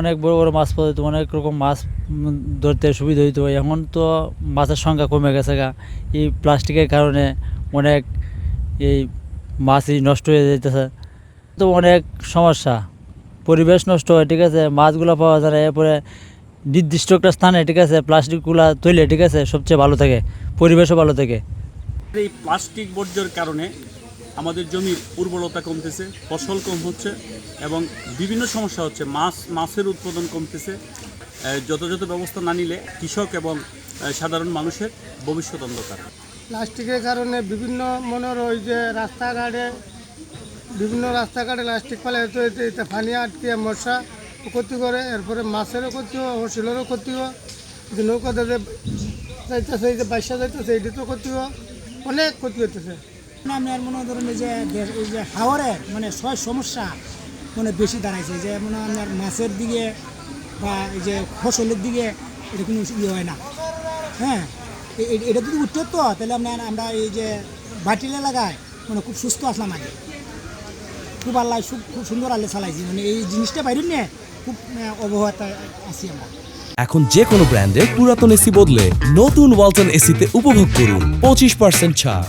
অনেক বড় বড় মাছ পাওয়া যেত, অনেক রকম মাছ ধরতে সুবিধা হইতো। এখন তো মাছের সংখ্যা কমে গেছে গা, এই প্লাস্টিকের কারণে অনেক এই মাছই নষ্ট হয়ে যাইতেছে। তো অনেক সমস্যা, পরিবেশ নষ্ট হয়, ঠিক আছে, মাছগুলো পাওয়া যায় না। এরপরে নির্দিষ্ট একটা স্থানে, ঠিক আছে, প্লাস্টিকগুলো তৈলে, ঠিক আছে, সবচেয়ে ভালো থাকে, পরিবেশও ভালো থাকে। এই প্লাস্টিক বর্জ্যের কারণে আমাদের জমির উর্বরতা কমতেছে, ফসল কম হচ্ছে এবং বিভিন্ন সমস্যা হচ্ছে। মাছের উৎপাদন কমতেছে। যথাযথ ব্যবস্থা না নিলে কৃষক এবং সাধারণ মানুষের ভবিষ্যৎ অন্ধকার। প্লাস্টিকের কারণে বিভিন্ন মনের ওই যে বিভিন্ন রাস্তাঘাটে প্লাস্টিক ফেলে এতে পানি আটকে মশা ক্ষতি করে, এরপরে মাছেরও ক্ষতি হয়, ফসলেরও ক্ষতি হয়, যে নৌকাতে যাইতেছে, এই যে বাইসা যাইতেছে এইটাতেও ক্ষতি হয়, অনেক ক্ষতি হইতেছে। আপনার মনে ধরুন এই যে হাওয়ারের মানে সমস্যা মানে বেশি দাঁড়াইছে, যে মনে আপনার মাছের দিকে বা এই যে ফসলের দিকে এটা কোনো ইয়ে হয় না। হ্যাঁ, এটা যদি উঠতো তো তাহলে আমরা এই যে বাটিলে লাগায় মানে খুব সুস্থ আসলাম আগে, খুব আল্লাহ খুব সুন্দর আল্লাহ চালাইছি, মানে এই জিনিসটা বাইরে নিয়ে খুব অবহেলায় আছি আমরা। এখন যে কোনো ব্র্যান্ডের পুরাতন এসি বদলে নতুন ওয়ালটন এসিতে উপভোগ করুন 25% ছাড়।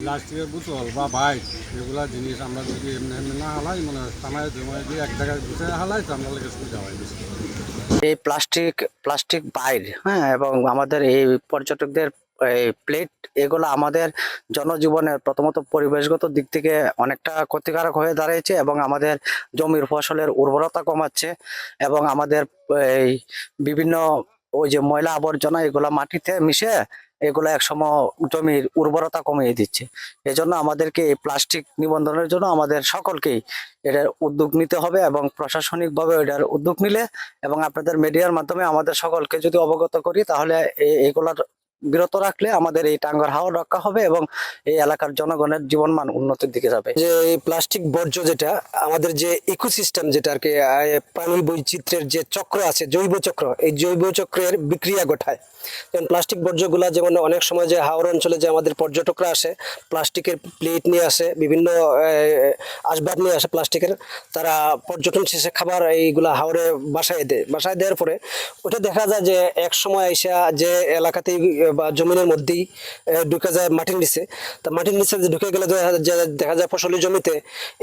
প্লাস্টিকের বোতল বা বাইক এগুলা জিনিস আমরা যদি এমনি এমনি না হালাই, মানে থানায় জমায় দিয়ে এক জায়গায় গুছিয়ে হালাই তো আমরা লেগে সুবিধা হয় বেশি। এই প্লাস্টিক বাইর, হ্যাঁ, এবং আমাদের এই পর্যটকদের এই প্লেট, এগুলো আমাদের জনজীবনের প্রথমত পরিবেশগত দিক থেকে অনেকটা ক্ষতিকারক হয়ে দাঁড়িয়েছে এবং আমাদের জমির ফসলের উর্বরতা কমাচ্ছে এবং আমাদের এই বিভিন্ন ওই যে ময়লা আবর্জনা এগুলো মাটিতে মিশে এগুলো একসময় জমির উর্বরতা কমিয়ে দিচ্ছে। এজন্য আমাদেরকে এই প্লাস্টিক নিবন্ধনের জন্য আমাদের সকলকেই এটার উদ্যোগ নিতে হবে এবং প্রশাসনিকভাবে এটার উদ্যোগ নিলে এবং আপনাদের মিডিয়ার মাধ্যমে আমাদের সকলকে যদি অবগত করি, তাহলে এইগুলার বিরত রাখলে আমাদের এই টাঙ্গার হাওয়া রক্ষা হবে এবং এই এলাকার জনগণের জীবনমান উন্নতির দিকে যাবে। যে এই প্লাস্টিক বর্জ্য যেটা আমাদের যে ইকোসিস্টেম, যেটা আর কি প্রাণী বৈচিত্র্যের যে চক্র আছে, জৈব চক্র, এই জৈব চক্রের বিক্রিয়া ঘটায়। যেমন প্লাস্টিক বর্জ্যগুলা, যেমন অনেক সময় যে হাওড় অঞ্চলে যে আমাদের পর্যটকরা আসে, প্লাস্টিকের প্লেট নিয়ে আসে, বিভিন্ন আসবাব নিয়ে আসে প্লাস্টিকের, তারা পর্যটন শেষে খাবার এইগুলা হাওড়ে বাসায় দেওয়ার পরে ওটা দেখা যায় যে এক সময় আইসা যে এলাকাতেই বা জমিনের মধ্যেই ঢুকে যায় মাটির নিচে। তা মাটির নিচে ঢুকে গেলে দেখা যায় ফসলের জমিতে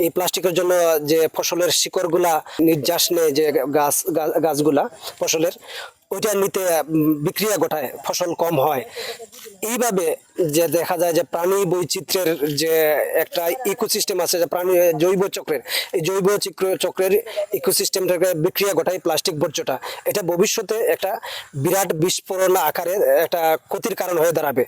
এই প্লাস্টিকের জন্য যে ফসলের শিকড়গুলা নির্যাস নেয়, যে গাছগুলা ফসলের, ওইটা নিতে বিক্রিয়া ঘটায়, ফসল কম হয়। এইভাবে যে দেখা যায় যে প্রাণী বৈচিত্র্যের যে একটা ইকোসিস্টেম আছে, যে প্রাণী জৈব চক্রের, এই জৈব চক্রের ইকোসিস্টেমটাকে বিক্রিয়া ঘটায় প্লাস্টিক বর্জ্যটা। এটা ভবিষ্যতে একটা বিরাট বিস্ফোরণ আকারে একটা ক্ষতির কারণ হয়ে দাঁড়াবে।